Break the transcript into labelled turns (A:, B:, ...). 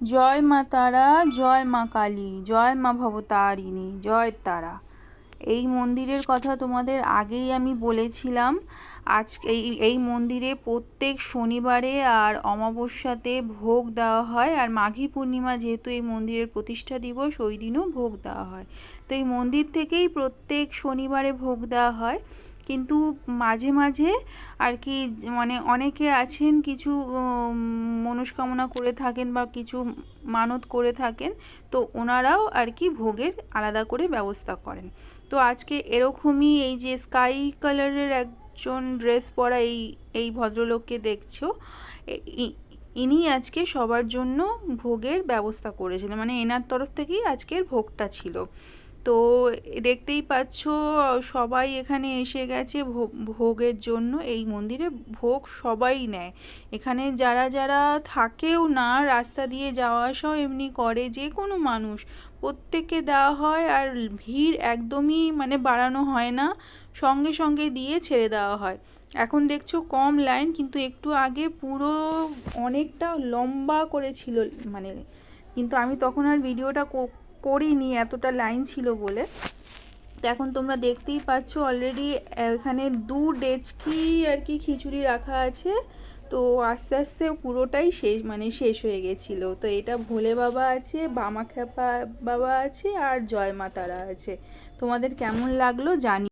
A: জয় মা তারা, জয় মা কালী, জয় মা ভবতারিণী, জয় তারা। এই মন্দিরের কথা তোমাদের আগেই আমি বলেছিলাম। আজকে এই মন্দিরে প্রত্যেক শনিবারে আর অমাবস্যাতে ভোগ দেওয়া হয়, আর মাঘী পূর্ণিমা যেহেতু এই মন্দিরের প্রতিষ্ঠা দিবস, ওই দিনও ভোগ দেওয়া হয়। তো এই মন্দির থেকেই প্রত্যেক শনিবারে ভোগ দেওয়া হয়। কিন্তু মাঝে মাঝে আর কি মানে অনেকে আছেন কিছু মনস্কামনা করে থাকেন বা কিছু মানত করে থাকেন, তো ওনারাও আর কি ভোগের আলাদা করে ব্যবস্থা করেন। তো আজকে এরকমই এই যে স্কাই কালারের একজন ড্রেস পরা এই ভদ্রলোককে দেখছো, ইনি আজকে সবার জন্য ভোগের ব্যবস্থা করেছিলেন, মানে এনার তরফ থেকেই আজকের ভোগটা ছিল। তো দেখতেই পাচ্ছ সবাই এখানে এসে গেছে ভোগের জন্য। এই মন্দিরে ভোগ সবাই নেয়, এখানে যারা যারা থাকেও না, রাস্তা দিয়ে যাওয়া আসাও এমনি করে, যে কোনো মানুষ প্রত্যেককে দেওয়া হয়। আর ভিড় একদমই মানে বাড়ানো হয় না, সঙ্গে সঙ্গে দিয়ে ছেড়ে দেওয়া হয়। এখন দেখছো কম লাইন, কিন্তু একটু আগে পুরো অনেকটা লম্বা করেছিল মানে, কিন্তু আমি তখন আর ভিডিওটা করিনি, এতটা লাইন ছিল বলে। তো এখন তোমরা দেখতেই পাচ্ছ অলরেডি এখানে 2 ডেচকি আর কি খিচুড়ি রাখা আছে। তো আস্তে আস্তে পুরোটাই শেষ হয়ে গেছিলো। তো এটা ভোলে বাবা আছে, বামাখ্যাপা বাবা আছে, আর জয় মা তারা আছে। তোমাদের কেমন লাগলো জানি।